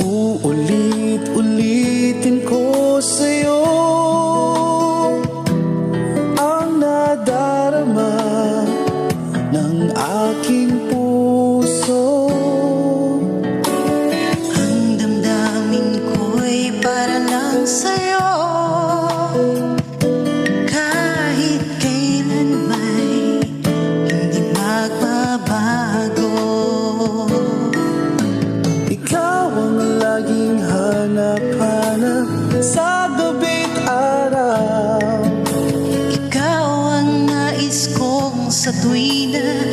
Uulit-ulitin ko sa'yo ang nadarama ng aking puso. Ang damdamin ko'y para lang sa'yo, kahit kailan may hindi magbabago. Ikaw ang laging hanap-hanap sa gabi't araw. Ikaw ang nais kong sa tuwina